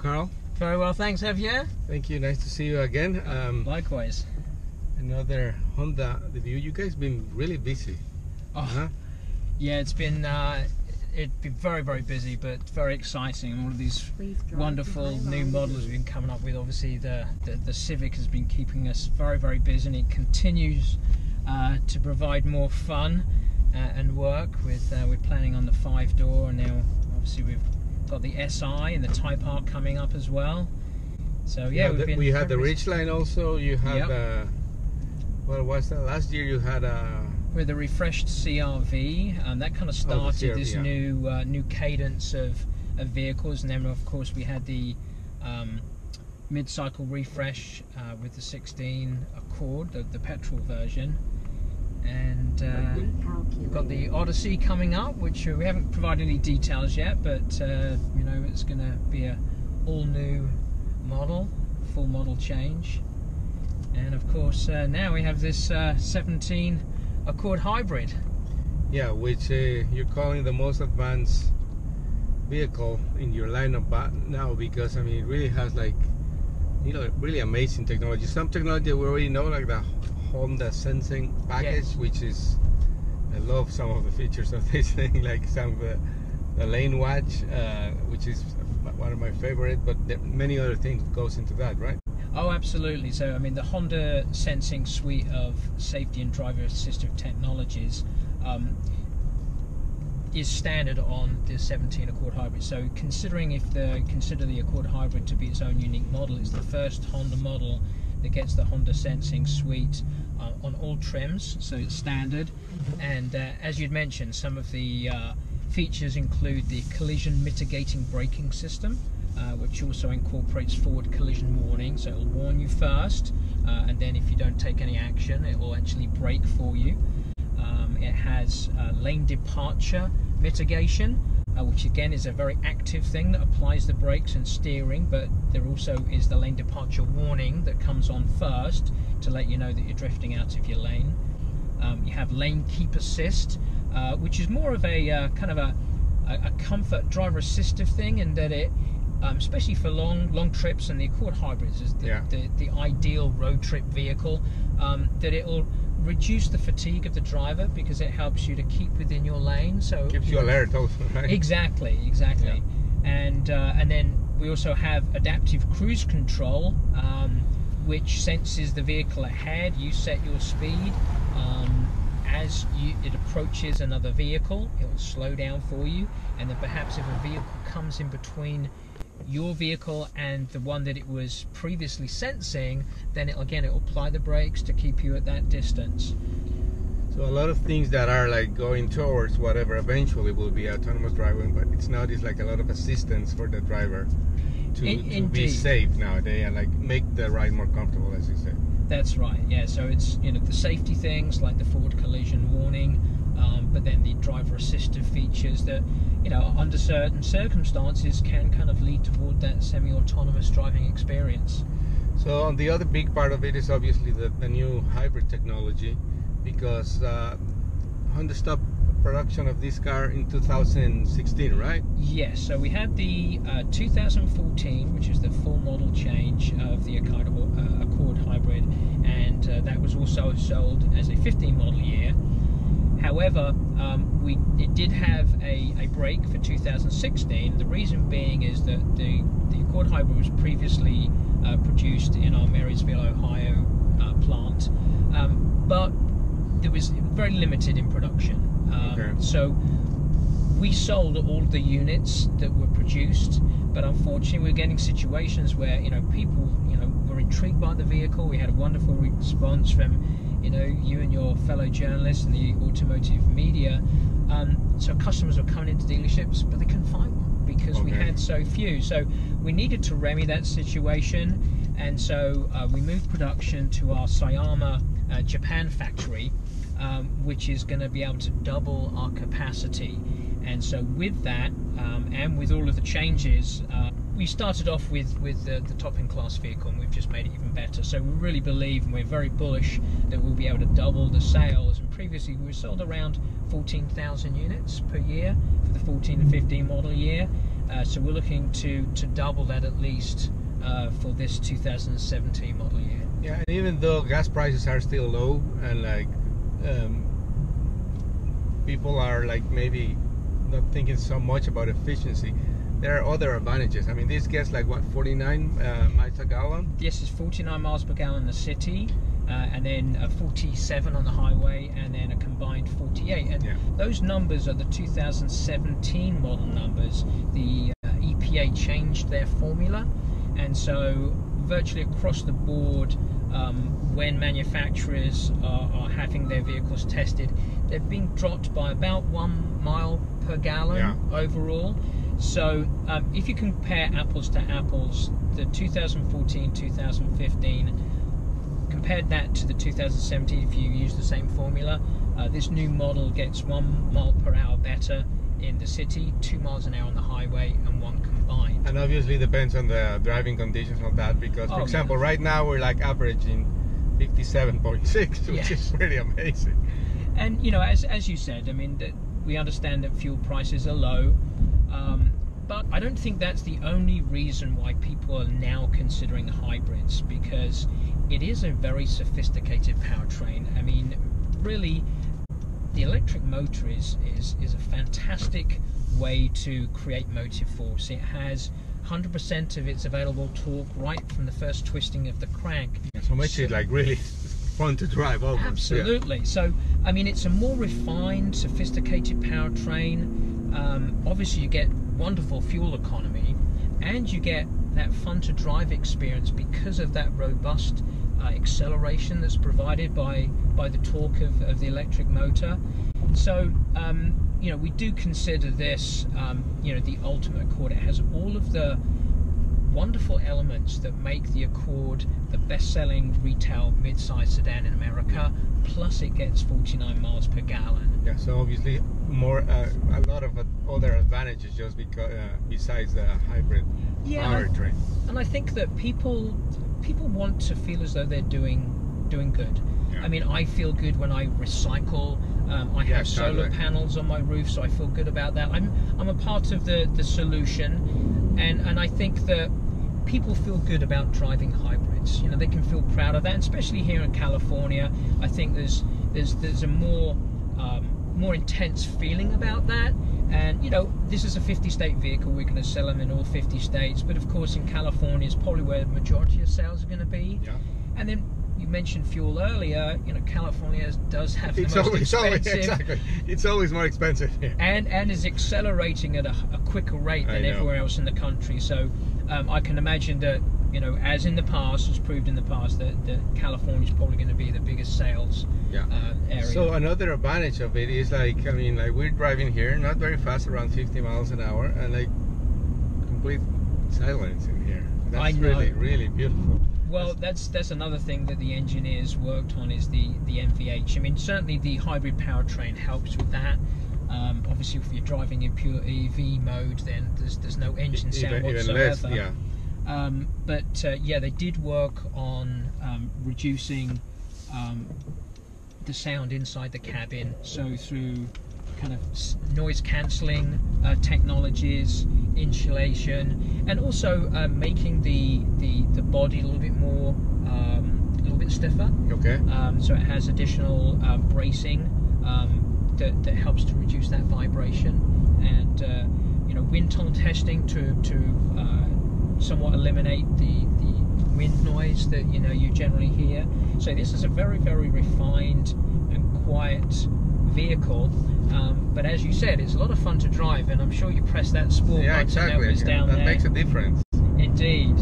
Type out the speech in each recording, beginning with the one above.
Carl? Very well, thanks, Javier. Thank you. Nice to see you again. Likewise. Another Honda review. You guys been really busy. Yeah, it's been very, very busy, but very exciting. All of these wonderful new models we've been coming up with. Obviously, the Civic has been keeping us very, very busy, and it continues to provide more fun and work. We're planning on the 5-door, and now obviously we've got the SI and the Type R coming up as well. So yeah, we had the Ridgeline also. You had what was that? Last year you had with the refreshed CR-V, and that kind of started this new cadence of vehicles. And then of course we had the mid-cycle refresh with the 16 Accord, the petrol version. And we've got the Odyssey coming up, which we haven't provided any details yet, but you know, it's going to be a all-new model, full model change. And of course now we have this 17 Accord Hybrid. Yeah, which you're calling the most advanced vehicle in your lineup now, because I mean it really has, like, you know, really amazing technology. Some technology we already know, like the Honda sensing package, which is, I love some of the features of this thing, like some of the lane watch, which is one of my favorite, but many other things goes into that, right? Oh, absolutely. So I mean, the Honda sensing suite of safety and driver assistive technologies is standard on the 17 Accord Hybrid. So consider the Accord Hybrid to be its own unique model, it's the first Honda model that gets the Honda sensing suite on all trims, so it's standard. And as you'd mentioned, some of the features include the collision mitigating braking system, which also incorporates forward collision warning, so it'll warn you first, and then if you don't take any action, it will actually brake for you. It has lane departure mitigation, which again is a very active thing that applies the brakes and steering, but there also is the lane departure warning that comes on first to let you know that you're drifting out of your lane. You have lane keep assist, which is more of a kind of a comfort driver assistive thing, in that it especially for long trips, and the Accord Hybrids is the ideal road trip vehicle, that it will reduce the fatigue of the driver because it helps you to keep within your lane. So keeps you alert also, right? Exactly. Yeah. And then we also have adaptive cruise control, which senses the vehicle ahead. You set your speed. As it approaches another vehicle, it will slow down for you, and then perhaps if a vehicle comes in between your vehicle and the one that it was previously sensing, then it will apply the brakes to keep you at that distance. So a lot of things that are like going towards whatever eventually will be autonomous driving, but it's like a lot of assistance for the driver to be safe nowadays and like make the ride more comfortable, as you said. That's right, yeah. So it's, you know, the safety things like the forward collision warning, but then the driver assistive features that, you know, under certain circumstances can kind of lead toward that semi-autonomous driving experience. So the other big part of it is obviously the new hybrid technology, because Honda stopped production of this car in 2016, right? Yes, so we had the 2014, which is the full model change of the Accord Hybrid, and that was also sold as a 15 model year. However, it did have a break for 2016. The reason being is that the Accord Hybrid was previously produced in our Marysville, Ohio plant, but it was very limited in production. So we sold all the units that were produced, but unfortunately we're getting situations where, you know, people, you know, were intrigued by the vehicle. We had a wonderful response from, you know, you and your fellow journalists and the automotive media. So customers were coming into dealerships, but they couldn't find one because we had so few. So we needed to remedy that situation, and so we moved production to our Sayama, Japan factory, which is going to be able to double our capacity. And so with that, and with all of the changes, we started off with the top-in-class vehicle, and we've just made it even better. So we really believe, and we're very bullish, that we'll be able to double the sales. And previously we sold around 14,000 units per year for the 14 and 15 model year. So we're looking to double that at least for this 2017 model year. Yeah, and even though gas prices are still low and like people are like maybe not thinking so much about efficiency, there are other advantages. I mean, this gets like what, 49 miles a gallon? This is 49 miles per gallon in the city, and then 47 on the highway, and then a combined 48. And those numbers are the 2017 model numbers. The EPA changed their formula, and so virtually across the board, when manufacturers are having their vehicles tested, they're being dropped by about 1 mile per gallon overall. So if you compare apples to apples, the 2014, 2015, compared that to the 2017, if you use the same formula, this new model gets 1 mile per hour better in the city, 2 miles an hour on the highway, and 1 combined. And obviously depends on the driving conditions of that, because for example, right now we're like averaging 57.6, which is pretty amazing. And you know, as you said, I mean, we understand that fuel prices are low, but I don't think that's the only reason why people are now considering hybrids, because it is a very sophisticated powertrain. I mean, really, the electric motor is a fantastic way to create motive force. It has 100% of its available torque right from the first twisting of the crank. Yeah, so makes it like really fun to drive almost. Absolutely. Yeah. So, I mean, it's a more refined, sophisticated powertrain. Obviously, you get wonderful fuel economy, and you get that fun to drive experience because of that robust acceleration that's provided by the torque of the electric motor. So you know, we do consider this you know, the ultimate Accord. It has all of the wonderful elements that make the Accord the best-selling retail mid-size sedan in America, plus it gets 49 miles per gallon. Yeah, so obviously more a lot of other advantages just because besides the hybrid powertrain. And I think that people want to feel as though they're doing good. I mean, I feel good when I recycle. I have solar panels on my roof, so I feel good about that. I'm a part of the solution, and I think that people feel good about driving hybrids. You know, they can feel proud of that, and especially here in California. I think there's a more intense feeling about that. And you know, this is a 50-state vehicle. We're going to sell them in all 50 states, but of course in California is probably where the majority of sales are going to be. And then you mentioned fuel earlier. You know, California does have the most expensive. It's always more expensive here. And is accelerating at a quicker rate than everywhere else in the country. So I can imagine that, you know, as in the past, as proved in the past, that California is probably going to be the biggest sales area. So another advantage of it is, like, I mean, like, we're driving here, not very fast, around 50 miles an hour, and like complete silence in here. That's really, really beautiful. Well, that's another thing that the engineers worked on, is the NVH. I mean, certainly the hybrid powertrain helps with that. Obviously, if you're driving in pure EV mode, then there's no engine sound whatsoever. Even less, but yeah, they did work on reducing the sound inside the cabin. So through kind of noise cancelling technologies, insulation, and also making the body a little bit more, a little bit stiffer. Okay. So it has additional bracing that helps to reduce that vibration, and you know, wind tunnel testing to somewhat eliminate the wind noise that, you know, you generally hear. So this is a very, very refined and quiet vehicle, but as you said, it's a lot of fun to drive, and I'm sure you press that sport button that was down there. That makes a difference. Indeed.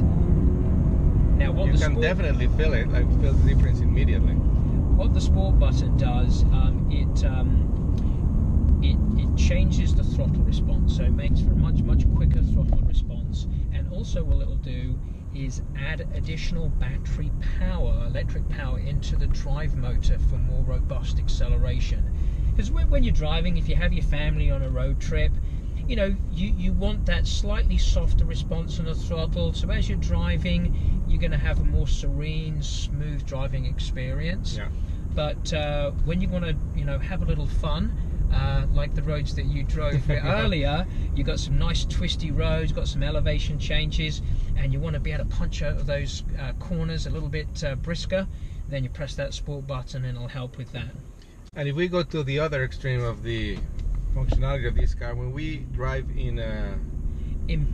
Now, what you can definitely feel it, like feel the difference immediately. What the sport button does, it changes the throttle response, so it makes for a much quicker throttle response. And also what it'll do is add additional battery power, electric power, into the drive motor for more robust acceleration. Because when you're driving, if you have your family on a road trip, you know, you want that slightly softer response on the throttle, so as you're driving, you're going to have a more serene, smooth driving experience. But when you want to, you know, have a little fun, like the roads that you drove earlier. You got some nice twisty roads, got some elevation changes, and you want to be able to punch out of those corners a little bit brisker. Then you press that sport button and it'll help with that. And if we go to the other extreme of the functionality of this car, when we drive in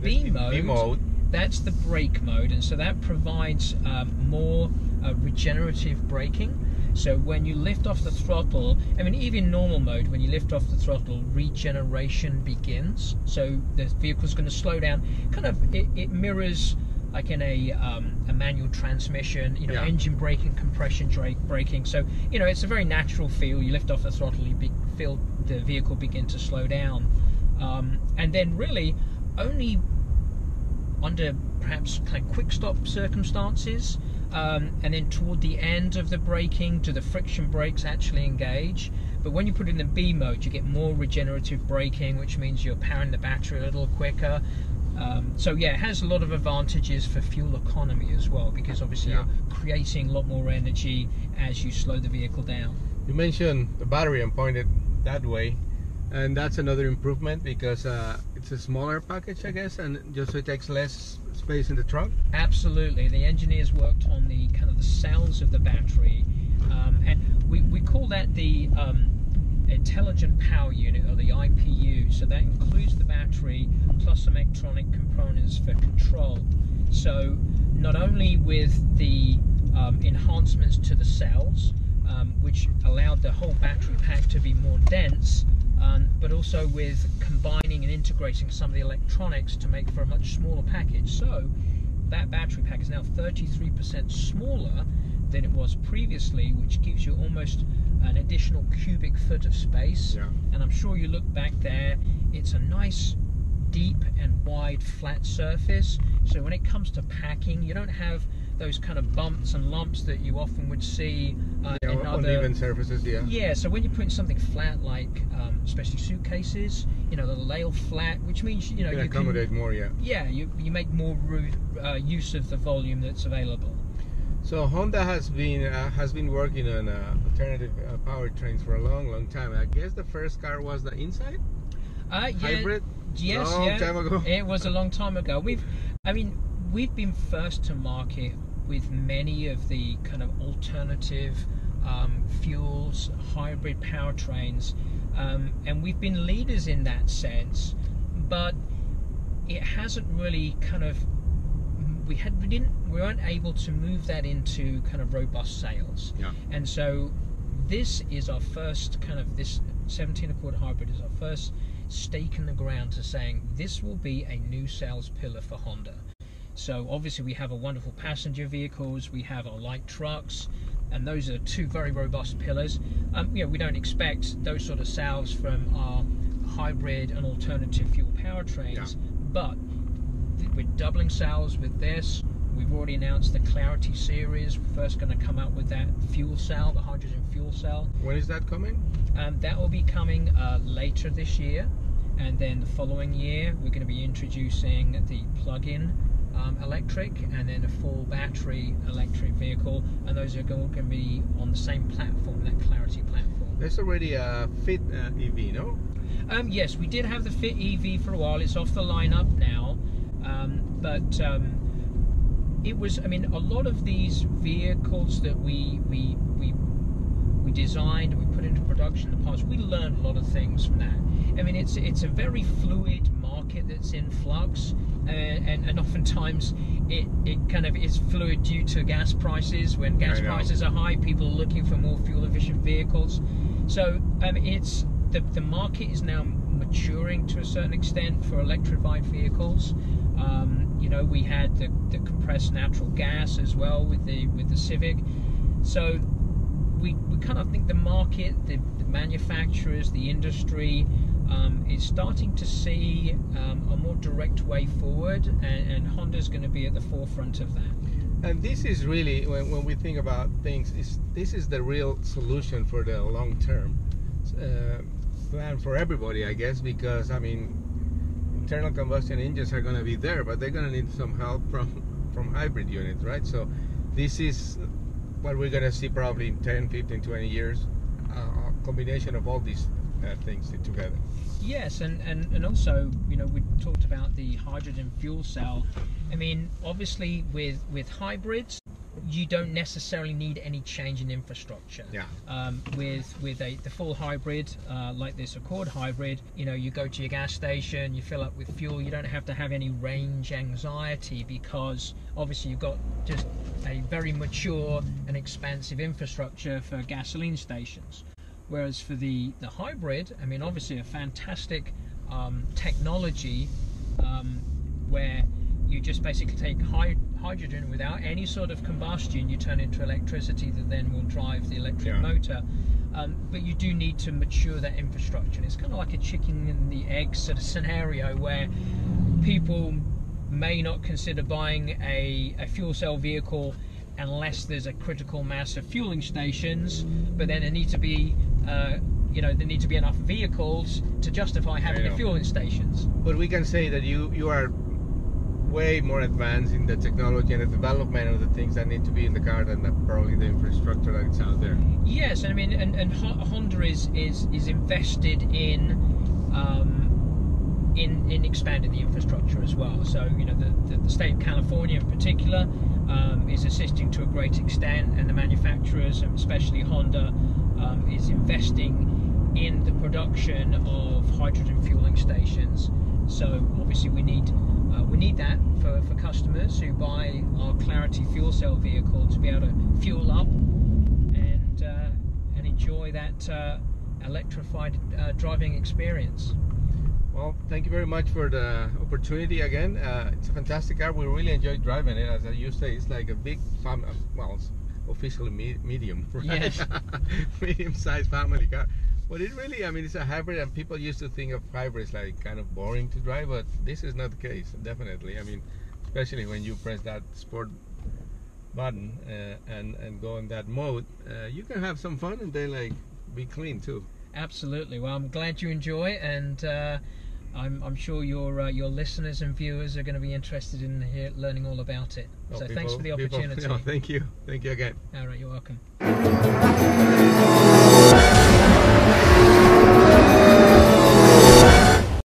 B mode, that's the brake mode, and so that provides more regenerative braking. So when you lift off the throttle, I mean, even normal mode, when you lift off the throttle, regeneration begins. So the vehicle's going to slow down. Kind of, it mirrors like in a manual transmission, you know, engine braking, compression braking. So, you know, it's a very natural feel. You lift off the throttle, you feel the vehicle begin to slow down. And then really only under perhaps kind of quick stop circumstances, and then toward the end of the braking do the friction brakes actually engage. But when you put it in the B mode, you get more regenerative braking, which means you're powering the battery a little quicker. So yeah, it has a lot of advantages for fuel economy as well, because obviously you're creating a lot more energy as you slow the vehicle down. You mentioned the battery and pointed that way, and that's another improvement because it's a smaller package, I guess, and just so it takes less space in the trunk. Absolutely, the engineers worked on the kind of the cells of the battery, and we call that the intelligent power unit, or the IPU. So that includes the battery plus some electronic components for control. So not only with the enhancements to the cells, which allowed the whole battery pack to be more dense, but also with combining and integrating some of the electronics to make for a much smaller package. So that battery pack is now 33% smaller than it was previously, which gives you almost an additional cubic foot of space. And I'm sure you look back there, it's a nice deep and wide flat surface, so when it comes to packing, you don't have those kind of bumps and lumps that you often would see in other uneven surfaces. So when you're putting something flat, like especially suitcases, you know, they'll lay flat, which means you know you can accommodate more. You make more use of the volume that's available. So Honda has been working on alternative powertrains for a long time. I guess the first car was the Insight hybrid. Yes, Time ago. It was a long time ago. We've been first to market with many of the kind of alternative fuels, hybrid powertrains, and we've been leaders in that sense. But it hasn't really kind of we weren't able to move that into kind of robust sales. And so this is our first kind of, this 17 Accord hybrid is our first stake in the ground to saying this will be a new sales pillar for Honda. So obviously we have a wonderful passenger vehicles, we have our light trucks, and those are two very robust pillars. We don't expect those sort of sales from our hybrid and alternative fuel powertrains, but we're doubling sales with this. We've already announced the Clarity series. We're first going to come out with that fuel cell, the hydrogen fuel cell. When is that coming? That will be coming later this year, and then the following year we're going to be introducing the plug-in electric, and then a full battery electric vehicle, and those are all going to be on the same platform, that Clarity platform. There's already a Fit EV, no? Yes, we did have the Fit EV for a while. It's off the lineup now, but it was, a lot of these vehicles that we designed and we put into production in the past, we learned a lot of things from that. It's a very fluid market that's in flux, and oftentimes it kind of is fluid due to gas prices. When gas prices are high, people are looking for more fuel efficient vehicles. So it's the market is now maturing to a certain extent for electrified vehicles. We had the compressed natural gas as well with the Civic. So we kind of think the market, the manufacturers, the industry is starting to see a more direct way forward, and Honda's going to be at the forefront of that. And this is really, when we think about things, this is the real solution for the long term plan for everybody, I guess, because internal combustion engines are going to be there, but they're going to need some help from hybrid units, right? So this is what we're going to see probably in 10, 15, 20 years, a combination of all these things together. Yes, and also, you know, we talked about the hydrogen fuel cell. I mean, obviously with hybrids, you don't necessarily need any change in infrastructure. Yeah. With the full hybrid, like this Accord hybrid, you know, you go to your gas station, you fill up with fuel. You don't have to have any range anxiety, because obviously you've got just a very mature and expansive infrastructure for gasoline stations. Whereas for the hybrid, I mean, obviously a fantastic technology where you just basically take hydrogen without any sort of combustion, you turn into electricity that then will drive the electric motor. But you do need to mature that infrastructure. And it's kind of like a chicken and the egg sort of scenario, where people may not consider buying a fuel cell vehicle unless there's a critical mass of fueling stations, but then there need to be you know, there need to be enough vehicles to justify having the fueling stations. But we can say that you are way more advanced in the technology and the development of the things that need to be in the car than probably the infrastructure that's out there. Yes, I mean, and Honda is invested in expanding the infrastructure as well. So, you know, the state of California in particular is assisting to a great extent, and the manufacturers, and especially Honda, is investing in the production of hydrogen fueling stations. So obviously we need that for customers who buy our Clarity fuel cell vehicle to be able to fuel up and enjoy that electrified driving experience. Well, thank you very much for the opportunity again. It's a fantastic car. We really enjoyed driving it. As you say, it's like a big well, it's officially medium, right? Yes. Medium-sized family car. But it really, I mean, it's a hybrid, and people used to think of hybrids like kind of boring to drive, but this is not the case, definitely. I mean, especially when you press that sport button and go in that mode, you can have some fun and then like be clean too. Absolutely. Well, I'm glad you enjoy it, and I'm sure your listeners and viewers are going to be interested in learning all about it. So thanks for the opportunity. Thank you again. All right, you're welcome.